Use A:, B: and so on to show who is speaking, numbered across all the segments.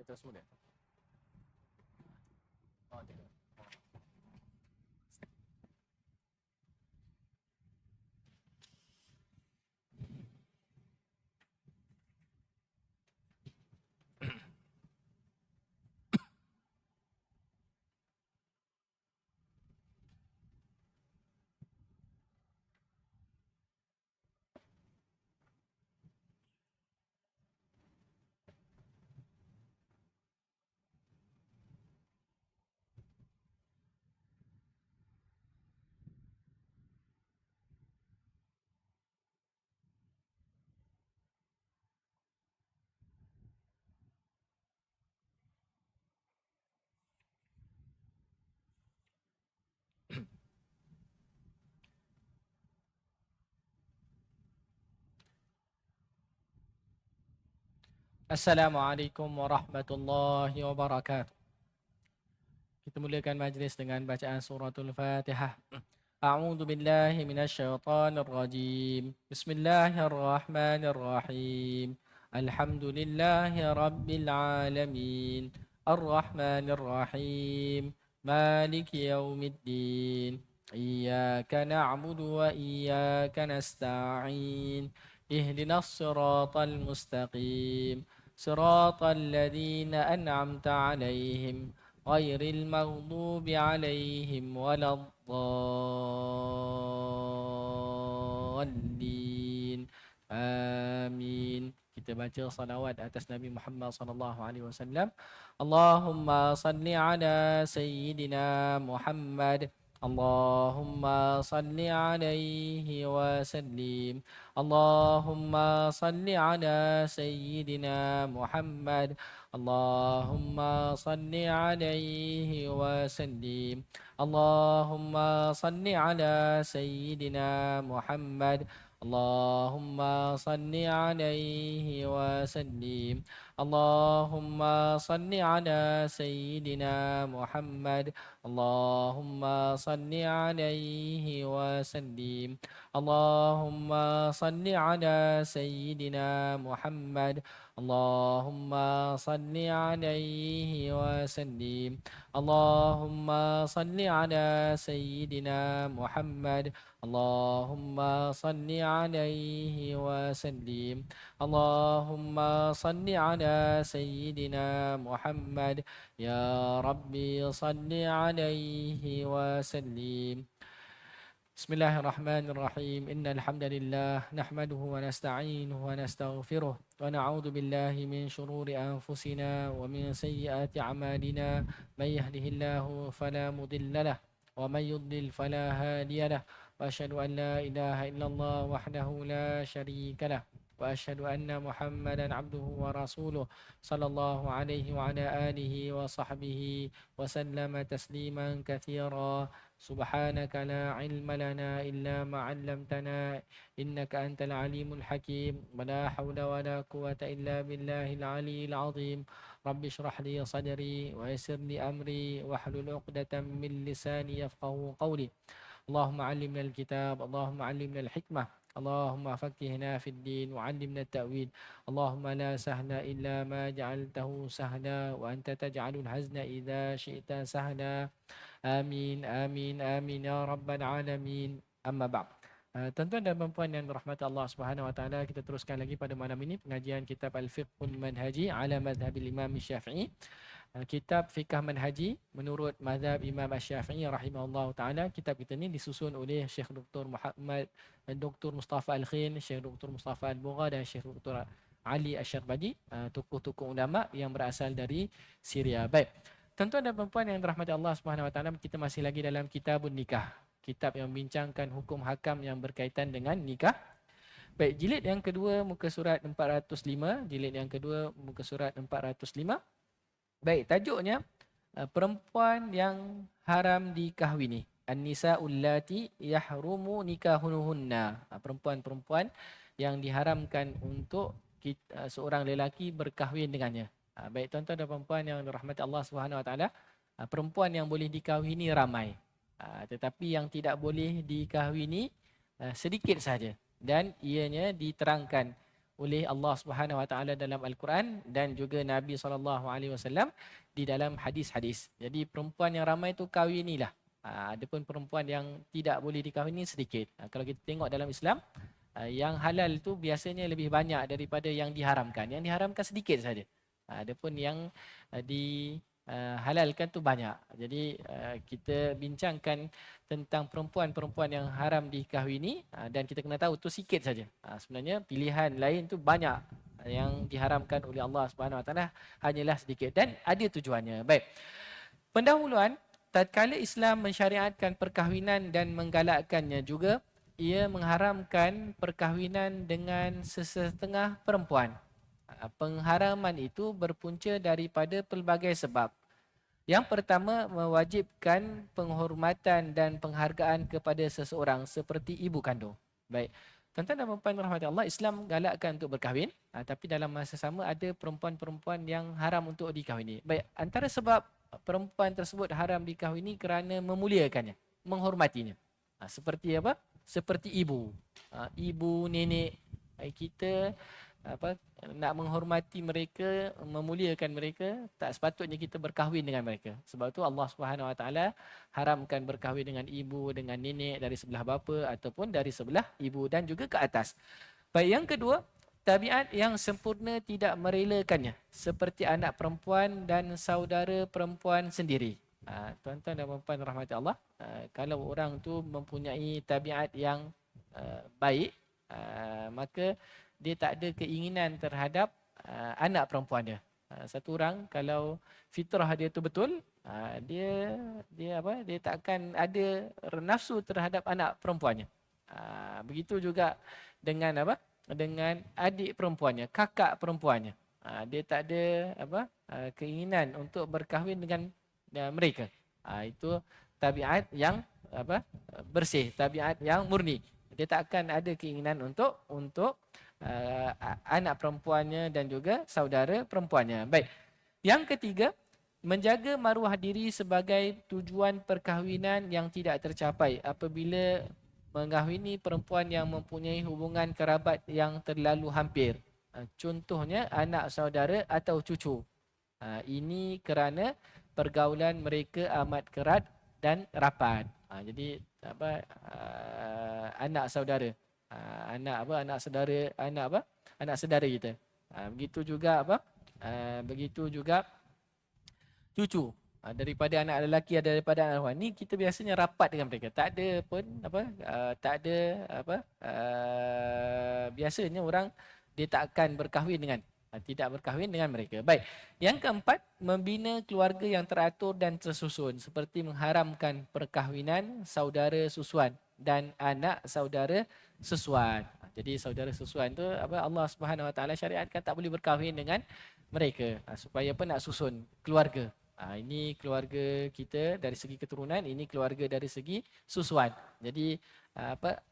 A: terus mula. Oh, tidak. Assalamualaikum warahmatullahi wabarakatuh. Kita mulakan majlis dengan bacaan suratul Fatihah. A'udzu billahi minasyaitonir rajim. Bismillahirrahmanirrahim. Alhamdulillahi rabbil alamin. Arrahmanir rahim. Maliki yaumiddin. Iyyaka na'budu wa iyyaka nasta'in. Ihdinas siratal mustaqim. Siratal ladzina an'amta 'alaihim غير المغضوب عليهم ولا الضالين آمين. Kita baca salawat atas Nabi Muhammad sallallahu alaihi wasallam. Allahumma salli ala sayyidina Muhammad. Allahumma salli alaihi wasallim. Allahumma salli ala sayyidina Muhammad. Allahumma salli alaihi wasallim. Allahumma salli ala sayyidina Muhammad. Allahumma salli alaihi wasallim. Allahumma salli ala sayyidina Muhammad. Allahumma salli alaihi wasallim. Allahumma salli ala sayyidina Muhammad. Allahumma salli alaihi wasallim. Allahumma salli ala sayyidina Muhammad. Allahumma salli alaihi wasallim. Allahumma salli ala sayyidina Muhammad. Ya Rabbi salli alaihi wasallim. Bismillahirrahmanirrahim. Innal hamdalillah nahmaduhu wa nasta'inuhu wa nastaghfiruh wa na'udzu billahi min shururi anfusina wa min sayyiati a'malina. May yahdihillahu fala mudilla lahu wa may yudlil fala hadiya lahu. Wa asyhadu an la ilaha illallah wahdahu la syarika lahu wa asyhadu anna Muhammadan abduhu wa rasuluh sallallahu alaihi wa ala alihi wa sahbihi wa sallama tasliman katsira. Subhanaka la ilma lana illa ma 'allamtana innaka antal alimul hakim. Wa la haula wa la quwwata illa billahil aliyyil azim. Rabbi shrah li sadri wa yassir li amri wahlul 'uqdatam min lisani yafqahu qawli. Allahumma 'allimna al-kitab, Allahumma 'allimna al-hikmah. اللهم فقهنا في الدين وعلمنا التأويل. اللهم لا سهل إلا ما جعلته سهلا وأنت تجعل الحزن إذا شئت سهلا. Amin, amin, amin ya rabbal alamin. Amma ba'd. Tuan-tuan dan puan yang dirahmati Allah Subhanahu wa taala, kita teruskan lagi pada malam ini pengajian kitab Al-Fiqhul Manhaji ala mazhabil Imam Syafi'i. Kitab Fiqh Manhaji menurut mazhab Imam Syafi'i rahimahullah taala. Kitab kita ini disusun oleh Syekh Dr. Muhammad Dr. Mustafa Al-Khin, Syekh Dr. Mustafa Al-Bugha dan Syekh Dr. Ali Asy-Syarbadi, tokoh-tokoh ulama yang berasal dari Syria. Baik. Tuan-tuan dan puan yang dirahmati Allah Subhanahu wa taala, kita masih lagi dalam Kitabun Nikah. Kitab yang membincangkan hukum hakam yang berkaitan dengan nikah. Baik, jilid yang kedua muka surat 405, jilid yang kedua muka surat 405. Baik, tajuknya perempuan yang haram dikahwini. An-nisa'ul lati yahrumu nikahuhunna. Perempuan-perempuan yang diharamkan untuk seorang lelaki berkahwin dengannya. Baik tuan-tuan dan puan yang dirahmati Allah Subhanahu wa taala, perempuan yang boleh dikahwini ramai. Tetapi yang tidak boleh dikahwini sedikit saja, dan ianya diterangkan oleh Allah Subhanahu Wa Taala dalam Al-Quran dan juga Nabi SAW di dalam hadis-hadis. Jadi perempuan yang ramai itu kahwinilah. Adapun perempuan yang tidak boleh dikahwini sedikit. Kalau kita tengok dalam Islam, yang halal itu biasanya lebih banyak daripada yang diharamkan. Yang diharamkan sedikit saja. Adapun yang dihalalkan tu banyak. Jadi kita bincangkan tentang perempuan-perempuan yang haram dikahwini dan kita kena tahu tu sikit saja. Sebenarnya pilihan lain tu banyak yang diharamkan oleh Allah Subhanahu Wa Taala hanyalah sedikit dan ada tujuannya. Baik. Pendahuluan tatkala Islam mensyariatkan perkahwinan dan menggalakkannya juga, ia mengharamkan perkahwinan dengan sesetengah perempuan. Pengharaman itu berpunca daripada pelbagai sebab. Yang pertama, mewajibkan penghormatan dan penghargaan kepada seseorang seperti ibu kandung. Baik. Tuan-tuan dan puan-puan rahmati Allah, Islam galakkan untuk berkahwin, tapi dalam masa sama ada perempuan-perempuan yang haram untuk dikahwini. Baik, antara sebab perempuan tersebut haram dikahwini kerana memuliakannya, menghormatinya. Seperti apa? Seperti ibu. Ibu, nenek kita nak menghormati mereka, memuliakan mereka, tak sepatutnya kita berkahwin dengan mereka. Sebab tu Allah Subhanahu Wa Taala haramkan berkahwin dengan ibu, dengan nenek dari sebelah bapa ataupun dari sebelah ibu dan juga ke atas. Baik, yang kedua, tabiat yang sempurna tidak merelakannya, seperti anak perempuan dan saudara perempuan sendiri. Tuan-tuan dan puan-puan rahmati Allah, kalau orang tu mempunyai tabiat yang baik, maka dia tak ada keinginan terhadap anak perempuan dia. Satu orang kalau fitrah dia tu betul, dia takkan ada nafsu terhadap anak perempuannya. Begitu juga dengan dengan adik perempuannya, kakak perempuannya. Dia tak ada keinginan untuk berkahwin dengan mereka. Itu tabiat yang bersih, tabiat yang murni. Dia tak akan ada keinginan untuk anak perempuannya dan juga saudara perempuannya. Baik. Yang ketiga, menjaga maruah diri sebagai tujuan perkahwinan yang tidak tercapai apabila mengahwini perempuan yang mempunyai hubungan kerabat yang terlalu hampir. Contohnya anak saudara atau cucu. Ini kerana pergaulan mereka amat kerat dan rapat. Jadi anak saudara, anak saudara, anak saudara kita. Begitu juga begitu juga cucu. Daripada anak lelaki ada daripada anak perempuan. Ni kita biasanya rapat dengan mereka. Tak ada pun tak ada biasanya orang dia tak akan berkahwin dengan tidak berkahwin dengan mereka. Baik. Yang keempat, membina keluarga yang teratur dan tersusun seperti mengharamkan perkahwinan saudara susuan dan anak saudara susuan. Jadi saudara susuan tu Allah Subhanahu Wa Taala syariatkan tak boleh berkahwin dengan mereka supaya nak susun keluarga. Ini keluarga kita dari segi keturunan, ini keluarga dari segi susuan. Jadi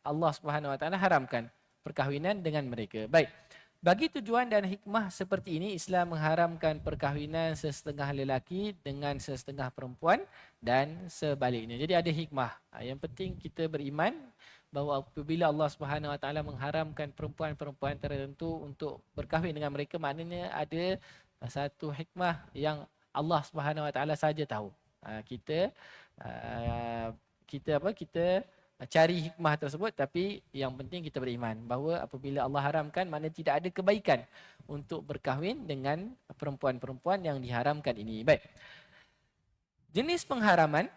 A: Allah Subhanahu Wa Taala haramkan perkahwinan dengan mereka. Baik. Bagi tujuan dan hikmah seperti ini, Islam mengharamkan perkahwinan sesetengah lelaki dengan sesetengah perempuan dan sebaliknya. Jadi ada hikmah. Yang penting kita beriman bahawa apabila Allah Subhanahu Wa Taala mengharamkan perempuan-perempuan tertentu untuk berkahwin dengan mereka, maknanya ada satu hikmah yang Allah Subhanahu Wa Taala saja tahu. Kita cari hikmah tersebut, tapi yang penting kita beriman bahawa apabila Allah haramkan, maknanya tidak ada kebaikan untuk berkahwin dengan perempuan-perempuan yang diharamkan ini. Baik. Jenis pengharaman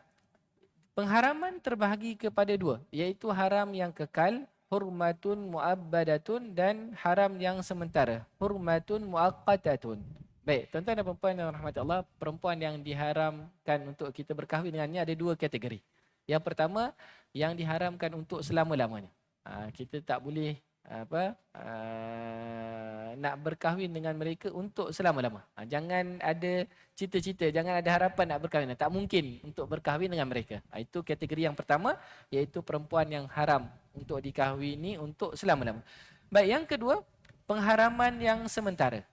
A: terbahagi kepada dua, iaitu haram yang kekal, hurmatun muabbadatun, dan haram yang sementara, hurmatun muaqqatatun. Baik, tuan-tuan dan puan-puan yang rahmati Allah, perempuan yang diharamkan untuk kita berkahwin dengannya ada dua kategori. Yang pertama, yang diharamkan untuk selama-lamanya. Kita tak boleh nak berkahwin dengan mereka untuk selama-lama. Jangan ada cita-cita, jangan ada harapan nak berkahwin. Tak mungkin untuk berkahwin dengan mereka. Itu kategori yang pertama, iaitu perempuan yang haram untuk dikahwini untuk selama-lama. Baik, yang kedua, pengharaman yang sementara.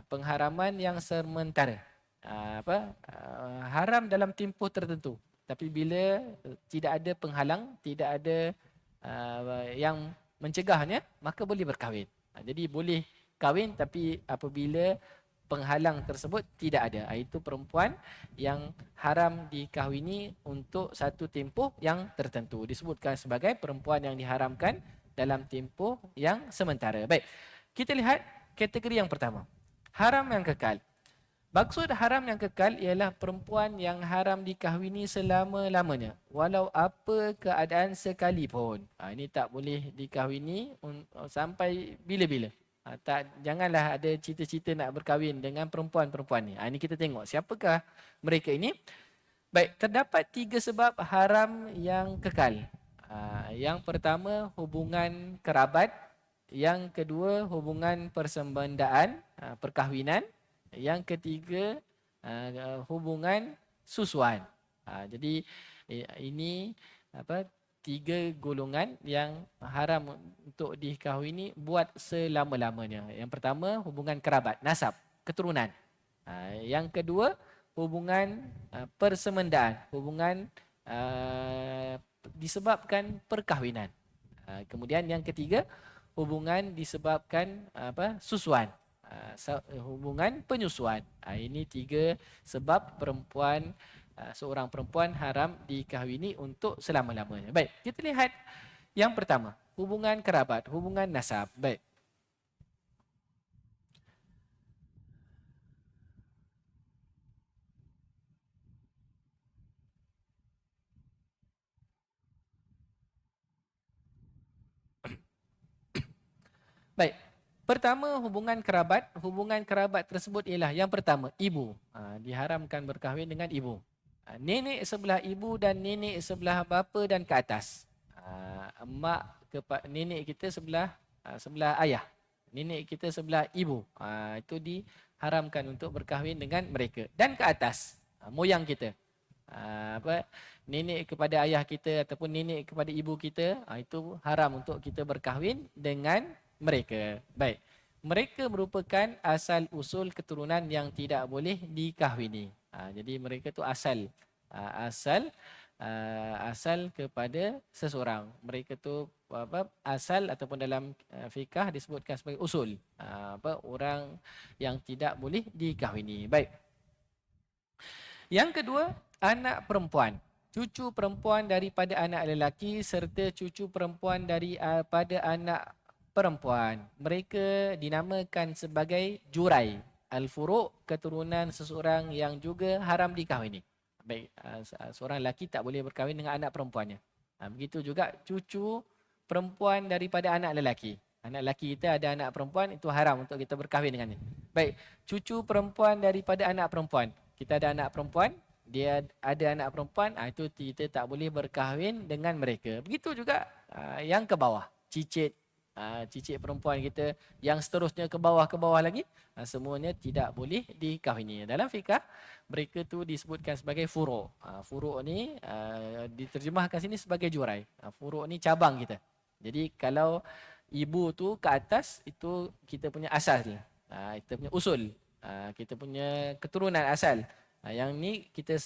A: Pengharaman yang sementara. Haram dalam tempoh tertentu. Tapi bila tidak ada penghalang, tidak ada yang mencegahnya, maka boleh berkahwin. Jadi boleh kahwin tapi apabila penghalang tersebut tidak ada. Itu perempuan yang haram dikahwini untuk satu tempoh yang tertentu. Disebutkan sebagai perempuan yang diharamkan dalam tempoh yang sementara. Baik, kita lihat kategori yang pertama. Haram yang kekal. Maksud haram yang kekal ialah perempuan yang haram dikahwini selama-lamanya. Walau apa keadaan sekalipun. Ini tak boleh dikahwini sampai bila-bila. Janganlah ada cita-cita nak berkahwin dengan perempuan-perempuan ni. Ini kita tengok siapakah mereka ini. Baik, terdapat 3 sebab haram yang kekal. Yang pertama, hubungan kerabat. Yang kedua, hubungan persembendaan, perkahwinan. Yang ketiga, hubungan susuan. Jadi ini 3 golongan yang haram untuk dikahwini buat selama-lamanya. Yang pertama, hubungan kerabat, nasab, keturunan. Yang kedua, hubungan persemendaan, hubungan disebabkan perkahwinan. Kemudian yang ketiga, hubungan disebabkan susuan. Hubungan penyusuan. Ini 3 sebab seorang perempuan haram dikahwini untuk selama-lamanya. Baik, kita lihat yang pertama, hubungan kerabat, hubungan nasab. Baik. Baik. Pertama, hubungan kerabat. Hubungan kerabat tersebut ialah yang pertama, ibu. Diharamkan berkahwin dengan ibu. Nenek sebelah ibu dan nenek sebelah bapa dan ke atas. Nenek kita sebelah ayah. Nenek kita sebelah ibu. Itu diharamkan untuk berkahwin dengan mereka. Dan ke atas, moyang kita. Nenek kepada ayah kita ataupun nenek kepada ibu kita, itu haram untuk kita berkahwin dengan mereka. Baik. Mereka merupakan asal usul keturunan yang tidak boleh dikahwini. Jadi mereka tu asal kepada seseorang. Mereka tu asal ataupun dalam fikah disebutkan sebagai usul. Orang yang tidak boleh dikahwini. Baik. Yang kedua, anak perempuan. Cucu perempuan daripada anak lelaki serta cucu perempuan daripada anak perempuan. Mereka dinamakan sebagai jurai. Al-furu' keturunan seseorang yang juga haram dikahwini. Baik, seorang lelaki tak boleh berkahwin dengan anak perempuannya. Begitu juga cucu perempuan daripada anak lelaki. Anak lelaki kita ada anak perempuan, itu haram untuk kita berkahwin dengannya. Baik, cucu perempuan daripada anak perempuan. Kita ada anak perempuan, dia ada anak perempuan, itu kita tak boleh berkahwin dengan mereka. Begitu juga yang ke bawah, cicit perempuan kita, yang seterusnya ke bawah lagi, semuanya tidak boleh dikahwini. Dalam fikah, mereka tu disebutkan sebagai furu'. Furu' ni diterjemahkan sini sebagai jurai. Furu' ni cabang kita. Jadi kalau ibu tu ke atas, itu kita punya asal. Kita punya usul. Kita punya keturunan asal. Yang ni kita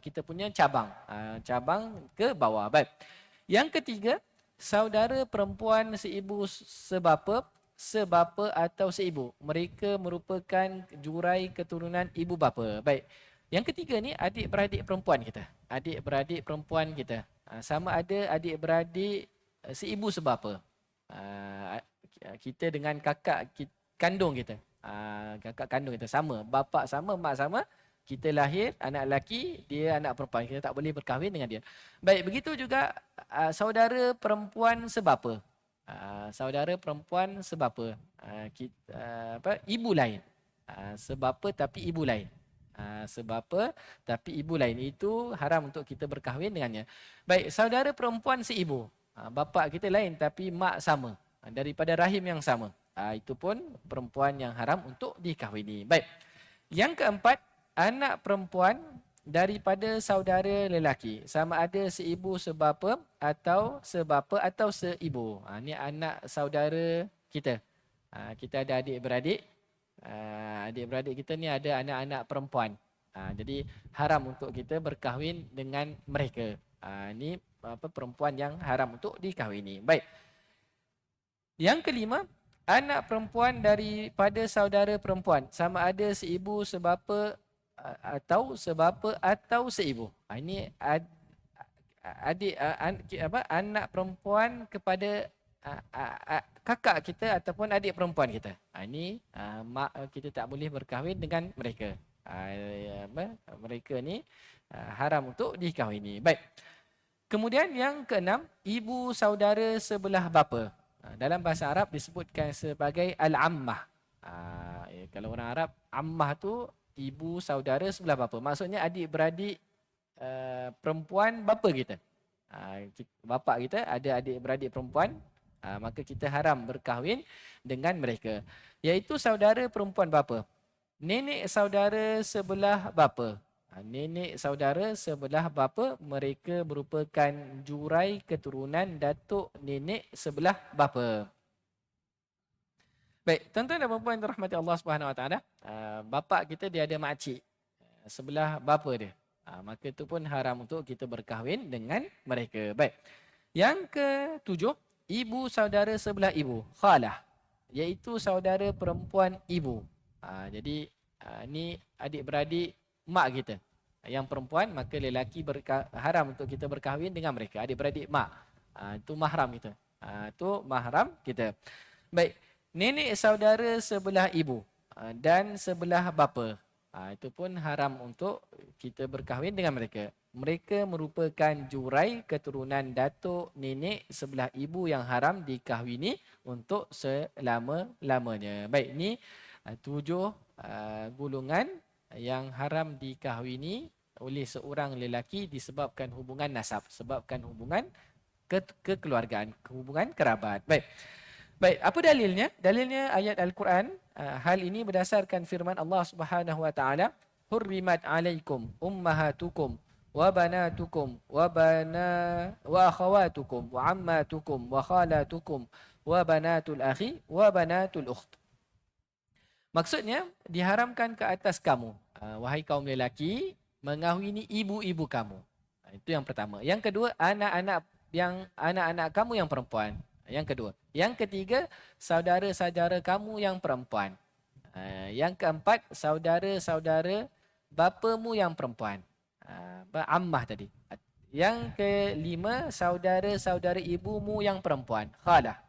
A: kita punya cabang. Cabang ke bawah. Baik. Yang ketiga, saudara perempuan seibu sebapa atau seibu. Mereka merupakan jurai keturunan ibu bapa. Baik. Yang ketiga ni adik-beradik perempuan kita. Adik-beradik perempuan kita. Sama ada adik-beradik seibu sebapa. Kita dengan kakak kandung kita. Kakak kandung kita sama. Bapa sama, mak sama. Kita lahir anak lelaki, dia anak perempuan. Kita tak boleh berkahwin dengan dia. Baik, begitu juga saudara perempuan sebapa. Saudara perempuan sebapa. Ibu lain. Sebapa tapi ibu lain. Sebapa tapi ibu lain. Itu haram untuk kita berkahwin dengannya. Baik, saudara perempuan seibu. Bapa kita lain tapi mak sama. Daripada rahim yang sama. Itu pun perempuan yang haram untuk dikahwini. Baik. Yang keempat, anak perempuan daripada saudara lelaki. Sama ada seibu sebapa atau seibu. Ini anak saudara kita. Kita ada adik-beradik. Adik-beradik kita ni ada anak-anak perempuan. Jadi haram untuk kita berkahwin dengan mereka. Ini perempuan yang haram untuk dikahwini. Baik. Yang kelima, anak perempuan daripada saudara perempuan, sama ada seibu, sebapa atau sebapa atau seibu. Ini adik anak perempuan kepada kakak kita ataupun adik perempuan kita. Ini mak kita tak boleh berkahwin dengan mereka. Mereka ni haram untuk dikahwini. Baik. Kemudian yang keenam, ibu saudara sebelah bapa. Dalam bahasa Arab disebutkan sebagai al-ammah. Kalau orang Arab, ammah tu ibu saudara sebelah bapa. Maksudnya adik-beradik perempuan bapa kita. Bapa kita ada adik-beradik perempuan, maka kita haram berkahwin dengan mereka. Iaitu saudara perempuan bapa. Nenek saudara sebelah bapa. Nenek saudara sebelah bapa, mereka merupakan jurai keturunan datuk nenek sebelah bapa. Baik, tuan-tuan dan puan-puan yang dirahmati Allah Subhanahu Wa Taala, bapa kita dia ada makcik sebelah bapa dia. Maka itu pun haram untuk kita berkahwin dengan mereka. Baik. Yang ketujuh, ibu saudara sebelah ibu, khalah, iaitu saudara perempuan ibu. Jadi ni adik-beradik mak kita. Yang perempuan, maka lelaki haram untuk kita berkahwin dengan mereka. Adik-beradik mak. Itu mahram kita. Itu mahram kita. Baik. Nenek saudara sebelah ibu dan sebelah bapa. Itu pun haram untuk kita berkahwin dengan mereka. Mereka merupakan jurai keturunan datuk nenek sebelah ibu yang haram dikahwini untuk selama-lamanya. Baik, ini 7 golongan yang haram dikahwini oleh seorang lelaki disebabkan hubungan nasab, sebabkan hubungan kekeluargaan, hubungan kerabat. Baik. Baik, apa dalilnya? Dalilnya ayat Al-Quran. Hal ini berdasarkan firman Allah Subhanahu wa taala, "Hurrimat 'alaikum ummahatukum wa banatukum wa akhawatukum wa ammatukum wa khalatukum wa banatul akhi wa banatul ukht." Maksudnya diharamkan ke atas kamu, wahai kaum lelaki, mengahwini ibu-ibu kamu. Itu yang pertama. Yang kedua, anak-anak kamu yang perempuan. Yang kedua. Yang ketiga, saudara-saudara kamu yang perempuan. Yang keempat, saudara-saudara bapamu yang perempuan. Ammah tadi. Yang kelima, saudara-saudara ibumu yang perempuan. Khalah.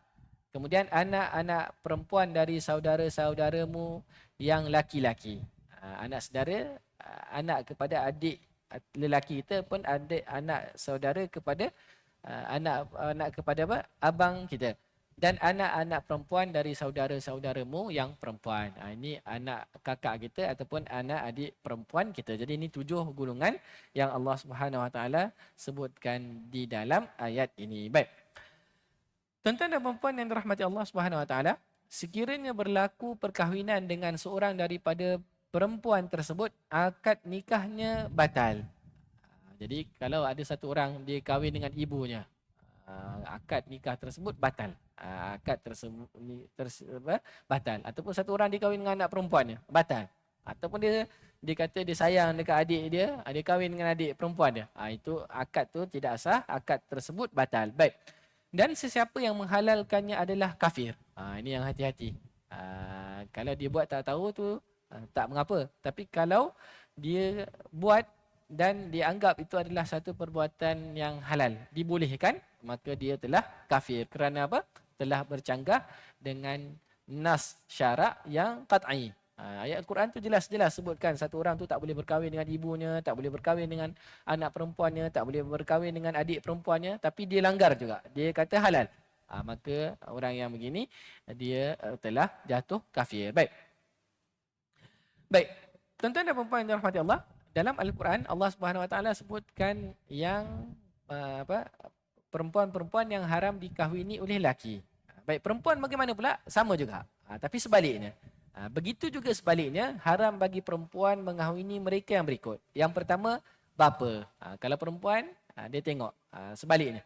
A: Kemudian anak-anak perempuan dari saudara-saudaramu yang laki-laki. Anak saudara, anak kepada adik lelaki kita pun anak saudara kepada anak kepada apa? Abang kita. Dan anak-anak perempuan dari saudara-saudaramu yang perempuan. Ini anak kakak kita ataupun anak adik perempuan kita. Jadi ini 7 golongan yang Allah Subhanahu Wa Taala sebutkan di dalam ayat ini. Baik. Tuan-tuan dan puan-puan yang dirahmati Allah Subhanahu Wa Taala, sekiranya berlaku perkahwinan dengan seorang daripada perempuan tersebut, akad nikahnya batal. Jadi kalau ada satu orang dia kahwin dengan ibunya, akad nikah tersebut batal. Akad tersebut batal. Ataupun satu orang dia kahwin dengan anak perempuannya, batal. Ataupun dia kata dia sayang dekat adik dia kahwin dengan adik perempuan dia. Itu akad tu tidak sah, akad tersebut batal. Baik. Dan sesiapa yang menghalalkannya adalah kafir. Ini yang hati-hati. Kalau dia buat tak tahu tu tak mengapa. Tapi kalau dia buat dan dianggap itu adalah satu perbuatan yang halal, dibolehkan, maka dia telah kafir. Kerana apa? Telah bercanggah dengan nas syarak yang qat'i. Ayat Al-Quran tu jelas-jelas sebutkan satu orang tu tak boleh berkahwin dengan ibunya, tak boleh berkahwin dengan anak perempuannya, tak boleh berkahwin dengan adik perempuannya, tapi dia langgar juga. Dia kata halal. Maka orang yang begini, dia telah jatuh kafir. Baik. Baik. Tuan-tuan dan puan-puan yang dirahmati Allah, dalam Al-Quran Allah Subhanahu Wa Taala sebutkan yang perempuan-perempuan yang haram dikahwini oleh lelaki. Baik, perempuan bagaimana pula? Sama juga. Tapi sebaliknya. Begitu juga sebaliknya, haram bagi perempuan mengahwini mereka yang berikut. Yang pertama, bapa. Kalau perempuan, dia tengok sebaliknya.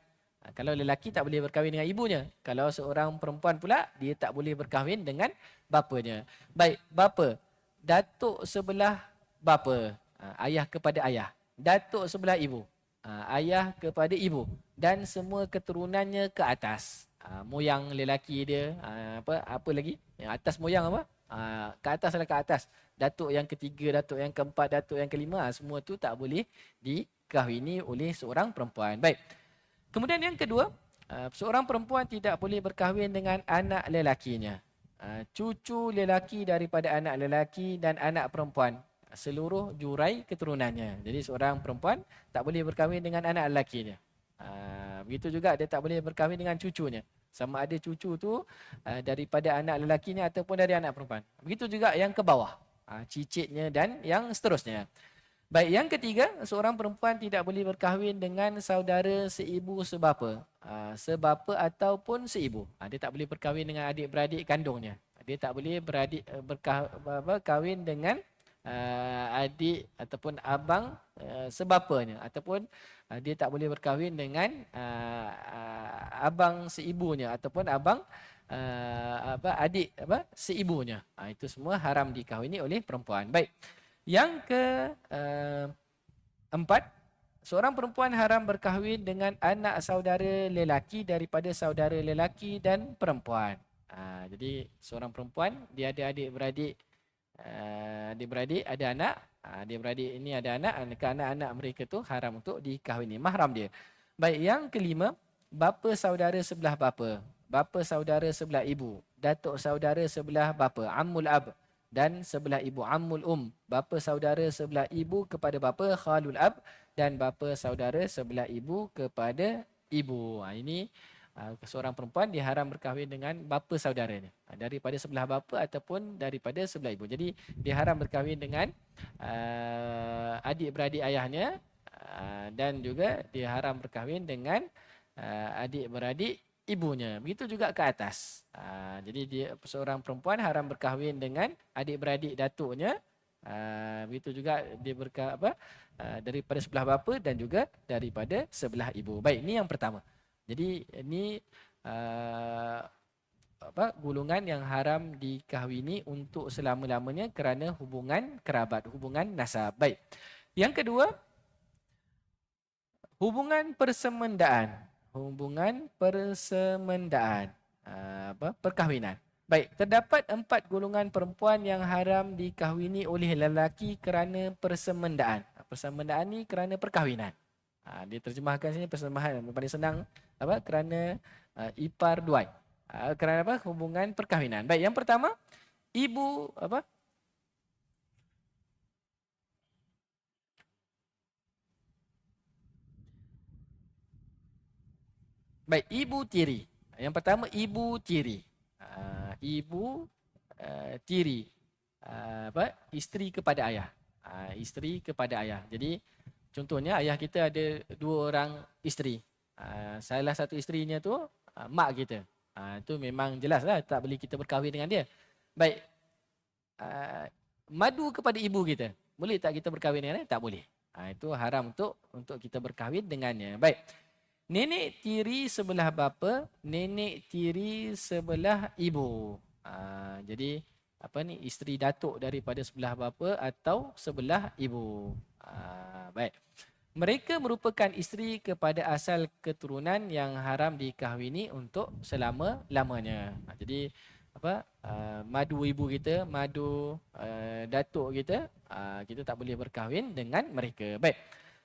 A: Kalau lelaki tak boleh berkahwin dengan ibunya. Kalau seorang perempuan pula, dia tak boleh berkahwin dengan bapanya. Baik, bapa. Datuk sebelah bapa. Ayah kepada ayah. Datuk sebelah ibu. Ayah kepada ibu. Dan semua keturunannya ke atas. moyang lelaki dia, apa lagi? Yang atas moyang apa? Ke atas adalah ke atas. Datuk yang ketiga, datuk yang keempat, datuk yang kelima, semua tu tak boleh dikahwini oleh seorang perempuan. Baik. Kemudian yang kedua, seorang perempuan tidak boleh berkahwin dengan anak lelakinya. Cucu lelaki daripada anak lelaki dan anak perempuan, seluruh jurai keturunannya. Jadi seorang perempuan tak boleh berkahwin dengan anak lelakinya. Begitu juga dia tak boleh berkahwin dengan cucunya. Sama ada cucu tu daripada anak lelakinya ataupun dari anak perempuan. Begitu juga yang ke bawah, cicitnya dan yang seterusnya. Baik, yang ketiga, seorang perempuan tidak boleh berkahwin dengan saudara seibu sebapa. Sebapa ataupun seibu. Dia tak boleh berkahwin dengan adik-beradik kandungnya. Dia tak boleh berkahwin dengan adik ataupun abang sebapanya. Ataupun dia tak boleh berkahwin dengan abang seibunya ataupun abang adik seibunya. Itu semua haram dikahwini oleh perempuan. Baik. Yang keempat, seorang perempuan haram berkahwin dengan anak saudara lelaki daripada saudara lelaki dan perempuan. Jadi seorang perempuan dia ada adik-beradik, adik-beradik ada anak, adik-beradik ini ada anak, anak-anak mereka tu haram untuk dikahwini, mahram dia. Baik, yang kelima, bapa saudara sebelah bapa, bapa saudara sebelah ibu, datuk saudara sebelah bapa, ammul ab, dan sebelah ibu, ammul bapa saudara sebelah ibu kepada bapa, khalul ab, dan bapa saudara sebelah ibu kepada ibu. Ini seorang perempuan diharam berkahwin dengan bapa saudaranya, daripada sebelah bapa ataupun daripada sebelah ibu. Jadi diharam berkahwin dengan adik-beradik ayahnya, dan juga diharam berkahwin dengan adik-beradik ibunya. Begitu juga ke atas. Jadi dia seorang perempuan haram berkahwin dengan adik-beradik datuknya. Begitu juga dia daripada sebelah bapa dan juga daripada sebelah ibu. Baik, ini yang pertama. Jadi ini golongan yang haram dikahwini untuk selama-lamanya kerana hubungan kerabat, hubungan nasab. Baik. Yang kedua, hubungan persemendaan. Hubungan persemendaan, perkahwinan. Baik, terdapat 4 golongan perempuan yang haram dikahwini oleh lelaki kerana persemendaan. Persemendaan ni kerana perkahwinan. Dia terjemahkan sini persembahan, paling senang kerana ipar duai. Kerana hubungan perkahwinan. Baik, yang pertama, ibu Baik, ibu tiri. Yang pertama, ibu tiri. Ibu tiri. Isteri kepada ayah. Isteri kepada ayah. Jadi, contohnya ayah kita ada 2 orang isteri. Salah satu isterinya tu mak kita. Itu memang jelaslah tak boleh kita berkahwin dengan dia. Baik. Madu kepada ibu kita. Boleh tak kita berkahwin dengan dia? Tak boleh. Itu haram untuk kita berkahwin dengannya. Baik. Nenek tiri sebelah bapa, nenek tiri sebelah ibu. Jadi isteri datuk daripada sebelah bapa atau sebelah ibu. Baik. Mereka merupakan isteri kepada asal keturunan yang haram dikahwini untuk selama-lamanya. Jadi madu ibu kita, madu datuk kita, kita tak boleh berkahwin dengan mereka. Baik.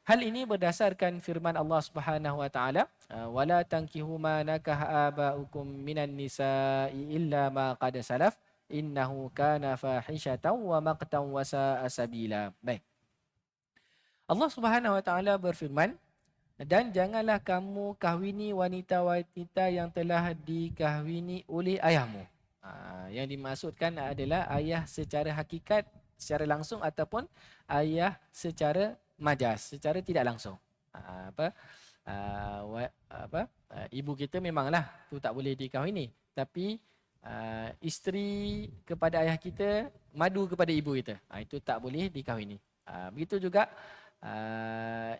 A: Hal ini berdasarkan firman Allah Subhanahu wa taala, wala tankihu ma nakah abaukum minan nisa'i illa ma qad salaf innahu kana fahishatan wa maqtan wa sa'a sabila. Baik. Allah Subhanahu wa taala berfirman, dan janganlah kamu kahwini wanita-wanita yang telah dikahwini oleh ayahmu. Yang dimaksudkan adalah ayah secara hakikat, secara langsung ataupun ayah secara majas, secara tidak langsung. Ibu kita memanglah tu tak boleh dikahwini, tapi isteri kepada ayah kita, madu kepada ibu kita, itu tak boleh dikahwini. Begitu juga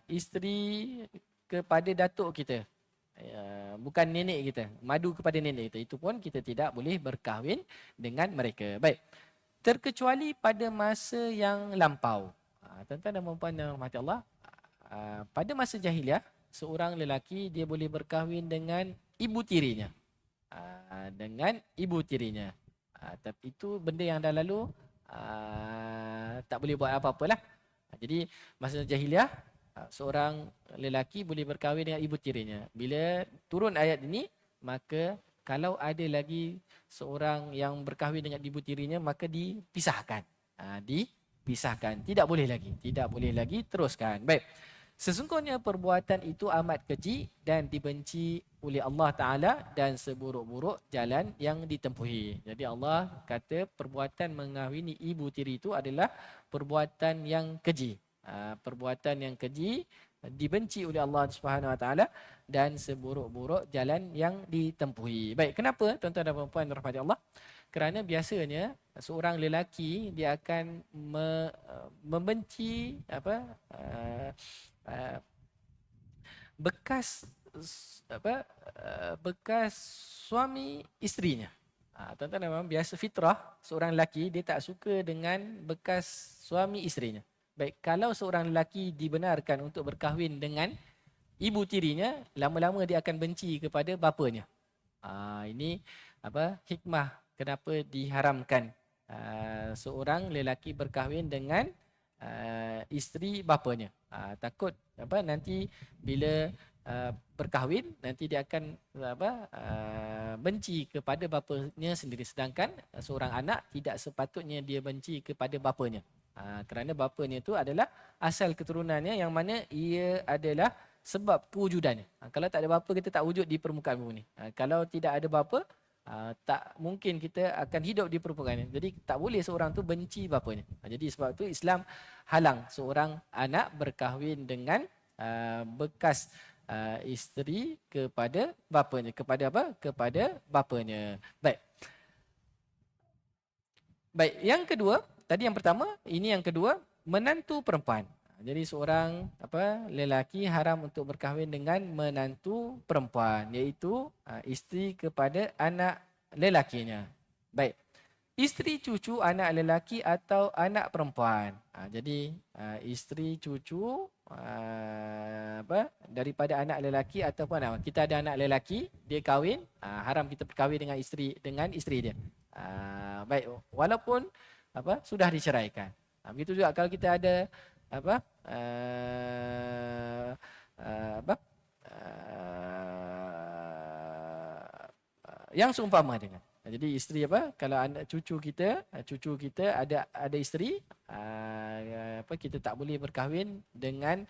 A: isteri kepada datuk kita, bukan nenek kita, madu kepada nenek kita, itu pun kita tidak boleh berkahwin dengan mereka. Baik, terkecuali pada masa yang lampau. Tuan-tuan dan puan-puan yang rahmati Allah, pada masa jahiliah, seorang lelaki dia boleh berkahwin dengan ibu tirinya. dengan ibu tirinya. Tapi itu benda yang dah lalu, tak boleh buat apa-apalah. Jadi masa jahiliah, seorang lelaki boleh berkahwin dengan ibu tirinya. Bila turun ayat ini, maka kalau ada lagi seorang yang berkahwin dengan ibu tirinya, maka dipisahkan. Dipisahkan. Tidak boleh lagi teruskan. Baik. Sesungguhnya perbuatan itu amat keji dan dibenci oleh Allah Ta'ala dan seburuk-buruk jalan yang ditempuhi. Jadi Allah kata perbuatan mengahwini ibu tiri itu adalah perbuatan yang keji. Perbuatan yang keji dibenci oleh Allah Subhanahu Wa Ta'ala dan seburuk-buruk jalan yang ditempuhi. Baik, kenapa tuan-tuan dan puan-puan rahmati Allah? Kerana biasanya seorang lelaki dia akan membenci bekas bekas suami isterinya. Tuan-tuan memang biasa fitrah seorang lelaki dia tak suka dengan bekas suami isterinya. Baik, kalau seorang lelaki dibenarkan untuk berkahwin dengan ibu tirinya, lama-lama dia akan benci kepada bapanya. Ini hikmah kenapa diharamkan seorang lelaki berkahwin dengan isteri bapanya. Takut nanti bila berkahwin nanti dia akan benci kepada bapanya sendiri, sedangkan seorang anak tidak sepatutnya dia benci kepada bapanya. Kerana bapanya itu adalah asal keturunannya yang mana ia adalah sebab kewujudannya. Kalau tak ada bapa kita tak wujud di permukaan bumi ni. Kalau tidak ada bapa, tak mungkin kita akan hidup di permukaan ini. Jadi tak boleh seorang tu benci bapanya. Jadi sebab tu Islam halang seorang anak berkahwin dengan bekas isteri kepada bapanya. Kepada apa? Kepada bapanya. Baik. Baik, yang kedua, tadi yang pertama, ini yang kedua, menantu perempuan. Jadi seorang lelaki haram untuk berkahwin dengan menantu perempuan, iaitu isteri kepada anak lelakinya. Baik. Isteri cucu anak lelaki atau anak perempuan. Jadi isteri cucu daripada anak lelaki ataupun anak. Kita ada anak lelaki, dia kahwin, haram kita berkahwin dengan isteri dia. Baik, walaupun sudah diceraikan. Begitu juga kalau kita ada yang seumpama dengan. Jadi isteri kalau anak cucu kita ada isteri, kita tak boleh berkahwin dengan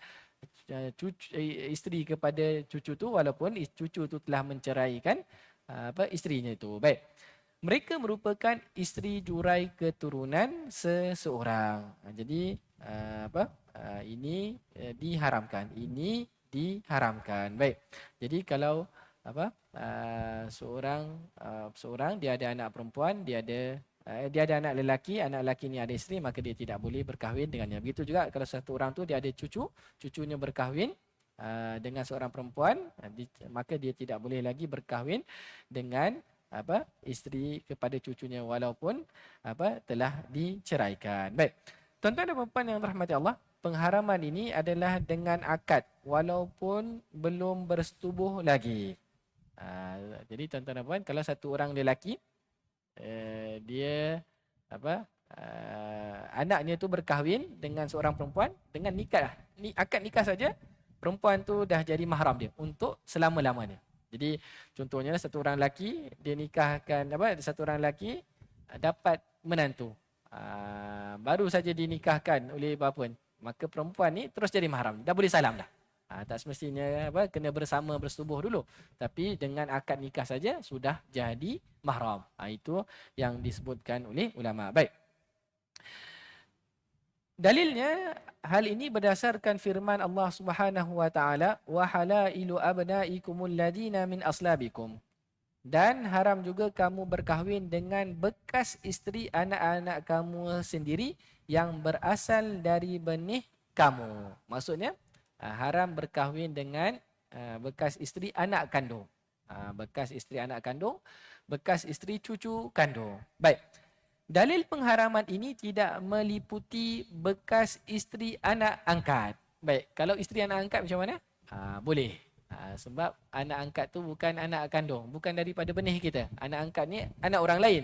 A: isteri kepada cucu tu walaupun cucu tu telah menceraikan isterinya itu. Baik. Mereka merupakan isteri jurai keturunan seseorang. Jadi ini diharamkan. Ini diharamkan. Baik. Jadi kalau seorang dia ada anak perempuan, dia ada anak lelaki ni ada isteri, maka dia tidak boleh berkahwin dengannya. Begitu juga kalau satu orang tu dia ada cucunya berkahwin dengan seorang perempuan, maka dia tidak boleh lagi berkahwin dengan isteri kepada cucunya walaupun telah diceraikan. Baik. Tuan-tuan dan puan-puan yang dirahmati Allah, pengharaman ini adalah dengan akad walaupun belum bersetubuh lagi. Jadi tuan-tuan dan puan, kalau satu orang lelaki dia anaknya tu berkahwin dengan seorang perempuan dengan nikah, akad nikah saja, perempuan tu dah jadi mahram dia untuk selama-lamanya. Jadi contohnya satu orang lelaki dia nikahkan satu orang lelaki dapat menantu. Baru saja dinikahkan oleh bapa, maka perempuan ni terus jadi mahram. Dah boleh salam dah. Tak semestinya kena bersama bersetubuh dulu, tapi dengan akad nikah saja sudah jadi mahram. Itu yang disebutkan oleh ulama. Baik. Dalilnya hal ini berdasarkan firman Allah Subhanahu wa taala, wa halailu abnaikumul ladina min aslabikum. Dan haram juga kamu berkahwin dengan bekas isteri anak-anak kamu sendiri yang berasal dari benih kamu. Maksudnya haram berkahwin dengan bekas isteri anak kandung. Bekas isteri anak kandung, bekas isteri cucu kandung. Baik. Dalil pengharaman ini tidak meliputi bekas isteri anak angkat. Baik, kalau isteri anak angkat macam mana? Boleh. Sebab anak angkat tu bukan anak kandung, bukan daripada benih kita. Anak angkat ni anak orang lain.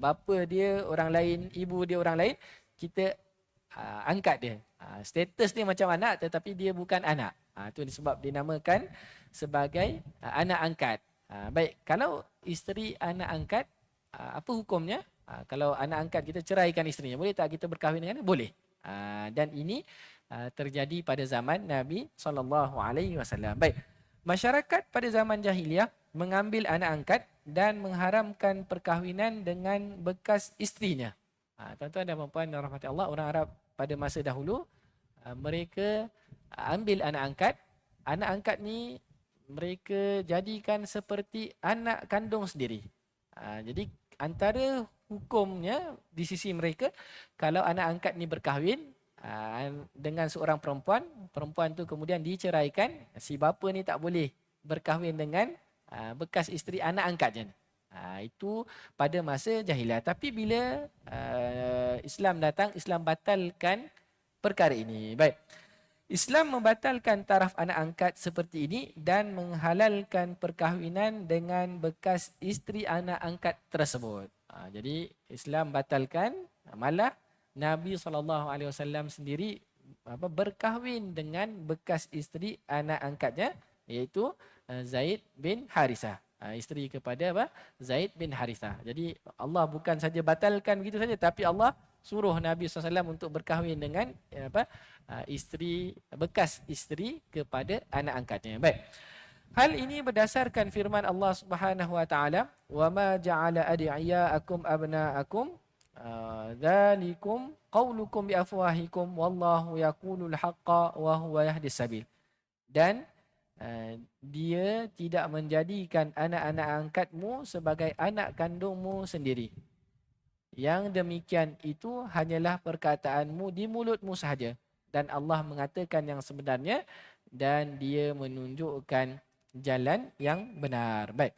A: Bapa dia orang lain, ibu dia orang lain, kita angkat dia. Status dia macam anak tetapi dia bukan anak. Itu sebab dinamakan sebagai anak angkat. Baik, kalau isteri anak angkat, apa hukumnya? Kalau anak angkat kita ceraikan isterinya, boleh tak kita berkahwin dengan dia? Boleh. Dan ini terjadi pada zaman Nabi SAW. Baik, masyarakat pada zaman jahiliah mengambil anak angkat dan mengharamkan perkahwinan dengan bekas isterinya. Tuan-tuan dan puan-puan yang rahmati Allah, orang Arab pada masa dahulu, mereka ambil anak angkat. Anak angkat ni mereka jadikan seperti anak kandung sendiri. Jadi antara hukumnya di sisi mereka, kalau anak angkat ni berkahwin dengan seorang perempuan, perempuan tu kemudian diceraikan, si bapa ni tak boleh berkahwin dengan bekas isteri anak angkatnya. Itu pada masa jahiliah. Tapi bila Islam datang, Islam batalkan perkara ini. Baik. Islam membatalkan taraf anak angkat seperti ini dan menghalalkan perkahwinan dengan bekas isteri anak angkat tersebut. Jadi Islam batalkan, malah Nabi SAW sendiri berkahwin dengan bekas isteri anak angkatnya, iaitu Zaid bin Harithah. Isteri kepada Zaid bin Harithah. Jadi Allah bukan saja batalkan begitu saja, tapi Allah suruh Nabi SAW untuk berkahwin dengan bekas isteri kepada anak angkatnya. Baik. Hal ini berdasarkan firman Allah Subhanahu wa taala, "Wa ma ja'ala ad'iyaakum abna'akum dzalikum qaulukum bi afwahikum wallahu yaqulul haqqa wa huwa yahdis sabil." Dan dia tidak menjadikan anak-anak angkatmu sebagai anak kandungmu sendiri. Yang demikian itu hanyalah perkataanmu di mulutmu sahaja. Dan Allah mengatakan yang sebenarnya dan dia menunjukkan jalan yang benar. Baik.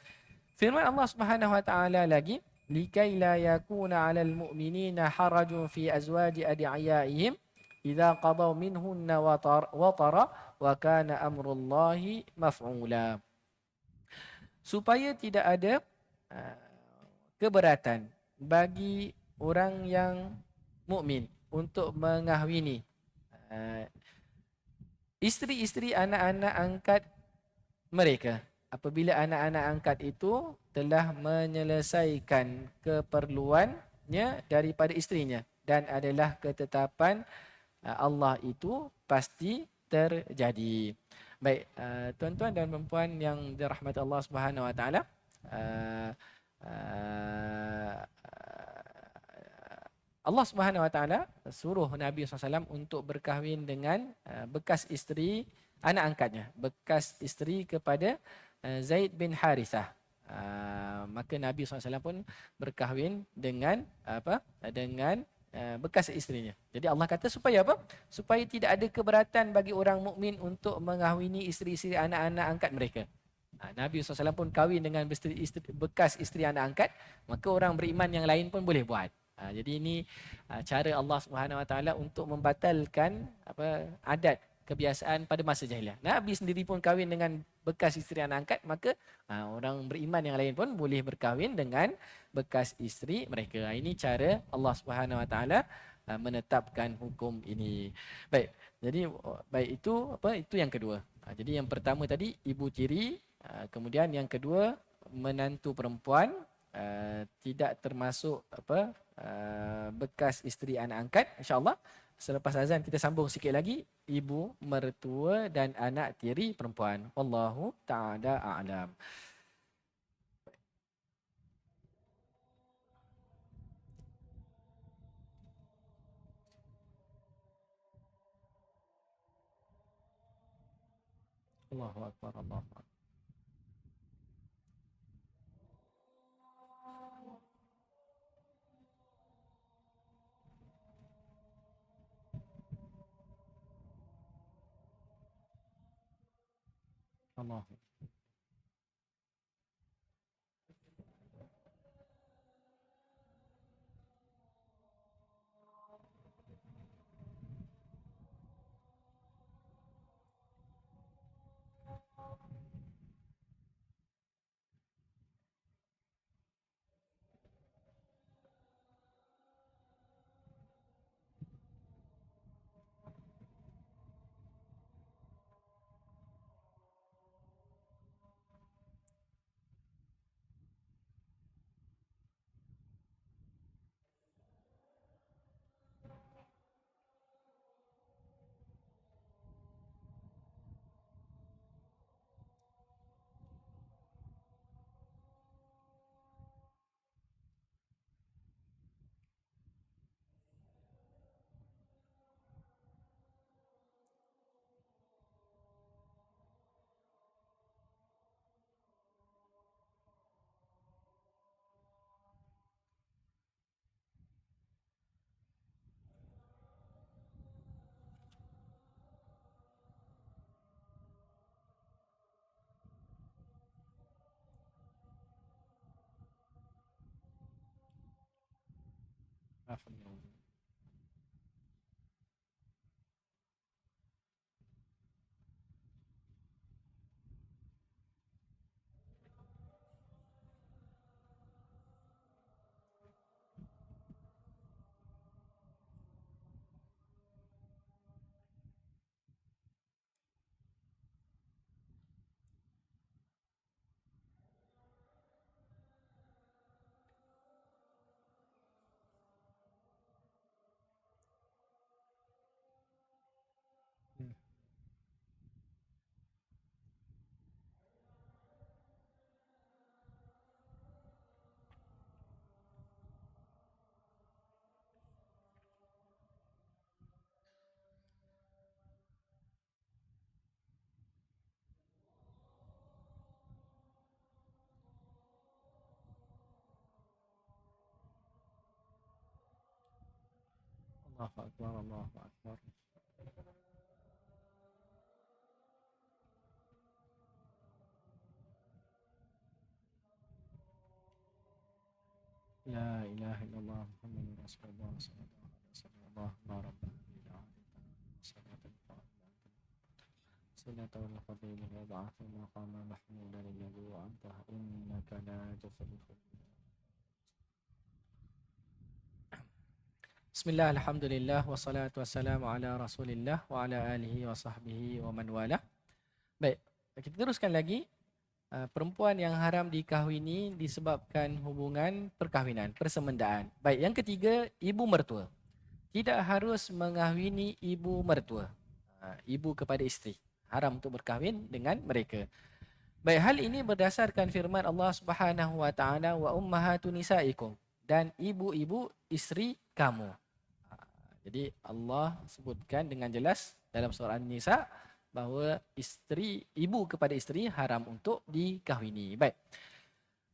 A: Firman Allah Subhanahu wa taala lagi, likai la yakuna 'alal mu'minina harajun fi azwaji adiyaihim idza qadaw minhunna watara wa kana amrullahi maf'ula. Supaya tidak ada keberatan bagi orang yang mukmin untuk mengahwini isteri-isteri anak-anak angkat mereka apabila anak-anak angkat itu telah menyelesaikan keperluannya daripada isterinya dan adalah ketetapan Allah itu pasti terjadi. Baik, tuan-tuan dan puan yang dirahmati Allah Subhanahu wa taala, Allah Subhanahu wa taala suruh Nabi SAW untuk berkahwin dengan bekas isteri anak angkatnya, bekas isteri kepada Zaid bin Harithah. Maka Nabi SAW pun berkahwin dengan dengan bekas isterinya. Jadi Allah kata supaya apa? Supaya tidak ada keberatan bagi orang mukmin untuk mengahwini isteri-isteri anak-anak angkat mereka. Nabi SAW pun kahwin dengan bekas isteri anak angkat, maka orang beriman yang lain pun boleh buat. Jadi ini cara Allah Subhanahu Wa Taala untuk membatalkan adat kebiasaan pada masa jahiliah. Nabi sendiri pun kahwin dengan bekas isteri anak angkat, maka orang beriman yang lain pun boleh berkahwin dengan bekas isteri mereka. Ini cara Allah Subhanahu Wa Taala menetapkan hukum ini. Baik. Jadi itu yang kedua. Jadi yang pertama tadi ibu tiri, kemudian yang kedua menantu perempuan, tidak termasuk bekas isteri anak angkat. InsyaAllah selepas azan kita sambung sikit lagi ibu, mertua dan anak tiri perempuan. Wallahu ta'ala a'lam. Allahu Akbar, Allahu Akbar. Allah. Alhamdulillah. Hmm. Allahu Akbar, Allahu Akbar. La ilaha illallah Muhammadur Rasulullah sallallahu alaihi wasallam. Allahumma rabbana bil alamin. Salatan qaiman. Sunnatul fadil wa ba'athu maqama mahmudan alladhi wa'antahu innaka la tukhliful. Bismillah, alhamdulillah, wassalatu wassalamu ala rasulillah wa ala alihi wa sahbihi wa man wala. Baik, kita teruskan lagi. Perempuan yang haram dikahwini disebabkan hubungan perkahwinan, persemendaan. Baik, yang ketiga, ibu mertua. Tidak harus mengahwini ibu mertua. Ibu kepada isteri. Haram untuk berkahwin dengan mereka. Baik, hal ini berdasarkan firman Allah Subhanahu wa taala, wa ummahatu nisaikum, dan ibu-ibu isteri kamu. Jadi Allah sebutkan dengan jelas dalam surah An-Nisa bahawa isteri, ibu kepada isteri haram untuk dikahwini. Baik.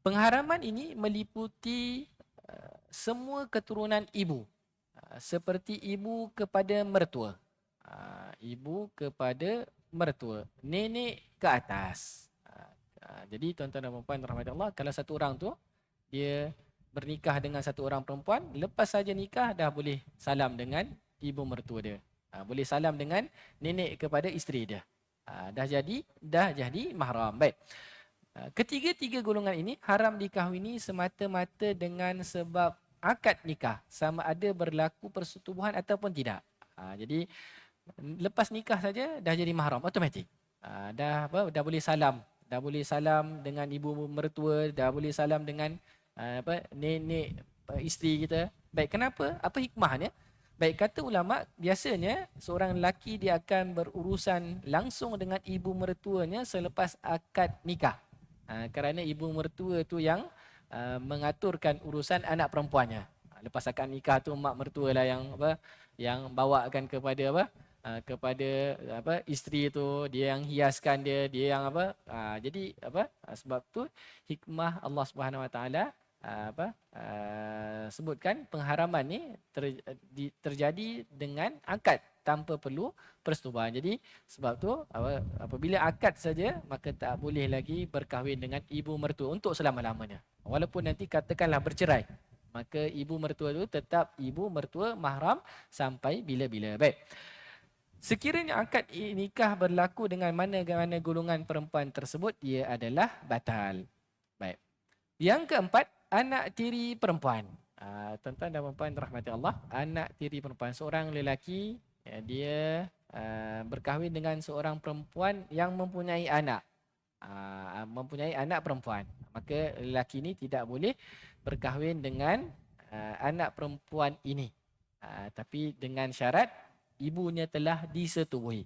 A: Pengharaman ini meliputi semua keturunan ibu. Seperti ibu kepada mertua. Ibu kepada mertua. Nenek ke atas. Jadi tuan-tuan dan puan rahmat Allah, kalau satu orang tu dia bernikah dengan satu orang perempuan, lepas saja nikah dah boleh salam dengan ibu mertua dia. Boleh salam dengan nenek kepada isteri dia. Dah jadi mahram. Baik. Ketiga-tiga golongan ini haram dikahwini semata-mata dengan sebab akad nikah, sama ada berlaku persetubuhan ataupun tidak. Jadi lepas nikah saja dah jadi mahram automatik. Dah boleh salam, dah boleh salam dengan ibu mertua, dah boleh salam dengan nenek isteri kita. Baik, kenapa? Apa hikmahnya? Baik, kata ulama, biasanya seorang lelaki dia akan berurusan langsung dengan ibu mertuanya selepas akad nikah. Kerana ibu mertua tu yang mengaturkan urusan anak perempuannya. Lepas akad nikah tu mak mertua lah yang bawakan kepada kepada isteri tu, dia yang hiaskan dia, dia yang jadi sebab tu hikmah Allah Subhanahu Wa Taala sebutkan pengharaman ni terjadi dengan akad tanpa perlu persetubuhan. Jadi sebab tu apabila akad saja, maka tak boleh lagi berkahwin dengan ibu mertua untuk selama-lamanya. Walaupun nanti katakanlah bercerai, maka ibu mertua tu tetap ibu mertua mahram sampai bila-bila. Baik. Sekiranya akad nikah berlaku dengan mana-mana golongan perempuan tersebut, ia adalah batal. Baik. Yang keempat, anak tiri perempuan. Tuan-tuan dan puan-puan rahmati Allah, anak tiri perempuan, seorang lelaki dia berkahwin dengan seorang perempuan yang mempunyai anak. Mempunyai anak perempuan. Maka lelaki ini tidak boleh berkahwin dengan anak perempuan ini. Tapi dengan syarat ibunya telah disetubuhi.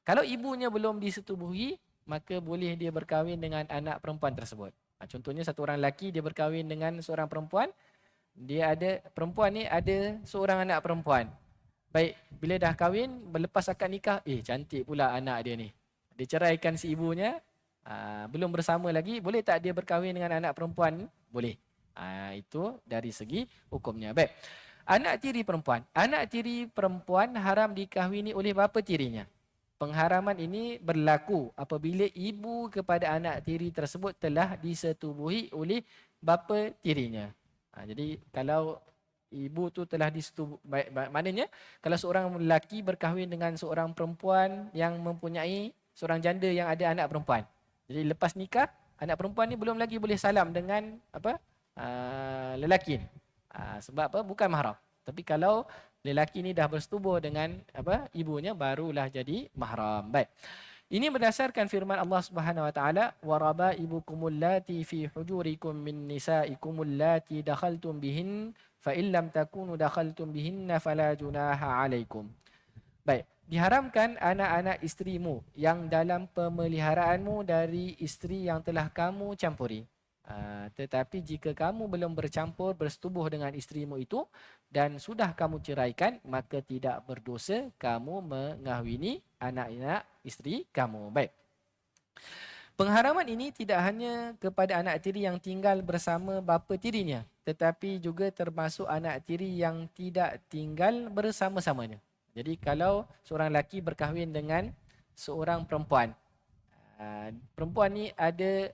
A: Kalau ibunya belum disetubuhi, maka boleh dia berkahwin dengan anak perempuan tersebut. Contohnya satu orang lelaki dia berkahwin dengan seorang perempuan, perempuan ni ada seorang anak perempuan. Baik, bila dah kahwin, berlepas akad nikah, cantik pula anak dia ni. Dia ceraikan si ibunya, belum bersama lagi, boleh tak dia berkahwin dengan anak perempuan? Boleh. Itu dari segi hukumnya. Baik. Anak tiri perempuan. Anak tiri perempuan haram dikahwini oleh bapa tirinya. Pengharaman ini berlaku apabila ibu kepada anak tiri tersebut telah disetubuhi oleh bapa tirinya. Jadi kalau ibu tu telah disetubui. Maknanya kalau seorang lelaki berkahwin dengan seorang perempuan yang mempunyai seorang janda yang ada anak perempuan. Jadi lepas nikah, anak perempuan ni belum lagi boleh salam dengan apa? Lelaki ni. Sebab apa? Bukan mahram. Tapi kalau lelaki ni dah bersetubuh dengan apa? Ibunya, barulah jadi mahram. Baik. Ini berdasarkan firman Allah Subhanahu wa taala, wa rabaibukumul lati fi hujurikum min nisaikumul lati dakhaltum bihin fa in lam takunu dakhaltum bihinna fala junaha alaikum. Baik, diharamkan anak-anak isterimu yang dalam pemeliharaanmu dari isteri yang telah kamu campuri. Tetapi jika kamu belum bercampur bersetubuh dengan isterimu itu dan sudah kamu ceraikan, maka tidak berdosa kamu mengahwini anak-anak isteri kamu. Baik. Pengharaman ini tidak hanya kepada anak tiri yang tinggal bersama bapa tirinya, tetapi juga termasuk anak tiri yang tidak tinggal bersama-samanya. Jadi kalau seorang lelaki berkahwin dengan seorang perempuan, perempuan ni ada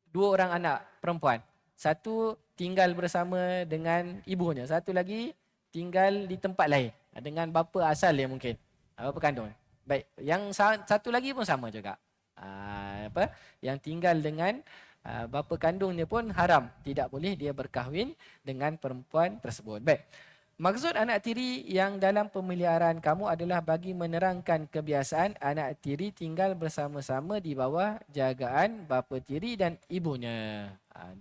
A: dua orang anak perempuan. Satu tinggal bersama dengan ibunya, satu lagi tinggal di tempat lain dengan bapa asal dia mungkin, bapa kandung. Baik, yang satu lagi pun sama juga. Yang tinggal dengan bapa kandungnya pun haram, tidak boleh dia berkahwin dengan perempuan tersebut. Baik. Maksud anak tiri yang dalam pemeliharaan kamu adalah bagi menerangkan kebiasaan anak tiri tinggal bersama-sama di bawah jagaan bapa tiri dan ibunya.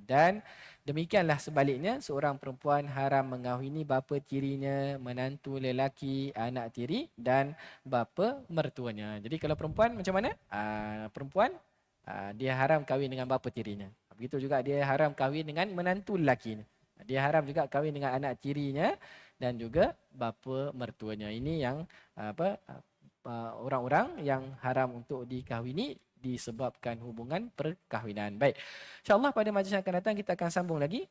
A: Dan demikianlah sebaliknya, seorang perempuan haram mengahwini bapa tirinya, menantu lelaki, anak tiri dan bapa mertuanya. Jadi kalau perempuan macam mana? Perempuan dia haram kahwin dengan bapa tirinya. Begitu juga dia haram kahwin dengan menantu lelakinya. Dia haram juga kahwin dengan anak tirinya dan juga bapa mertuanya. Ini yang orang-orang yang haram untuk dikahwini disebabkan hubungan perkahwinan. Baik. InsyaAllah pada majlis yang akan datang kita akan sambung lagi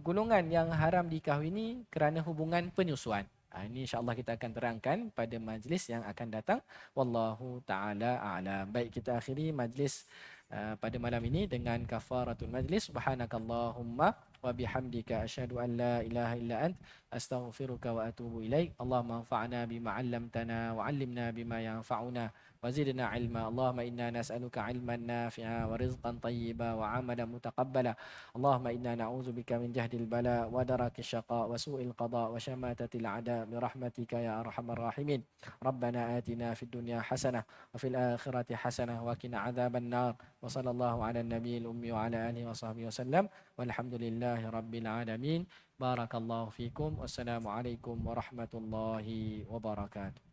A: golongan yang haram dikahwini kerana hubungan penyusuan. Ini insyaAllah kita akan terangkan pada majlis yang akan datang. Wallahu ta'ala a'lam. Baik, kita akhiri majlis pada malam ini dengan kafaratul majlis. Subhanakallahumma wa bihamdika asyhadu an la ilaha illa ant astaghfiruka wa atubu ilaik. Allahumma anfa'na bima 'allamtana wa 'allimna bima yanfa'una wa zidna 'ilma. Allahumma inna nas'aluka 'ilman nafi'a wa rizqan thayyiba wa 'amalan mutaqabbala. Allahumma inna na'udzubika min jahdil bala wa darakis syaqa wa su'il qada wa syamatatil a'da bi rahmatika ya arhamar rahimin. Rabbana atina fid dunya hasanah wa fil akhirati hasanah wa qina 'adzaban nar. Wa sallallahu 'ala nabiyil ummi wa 'ala alihi wa sahbihi wasallam. Walhamdulillahi rabbil alamin. Barakallahu fikum. Wassalamualaikum warahmatullahi wabarakatuh.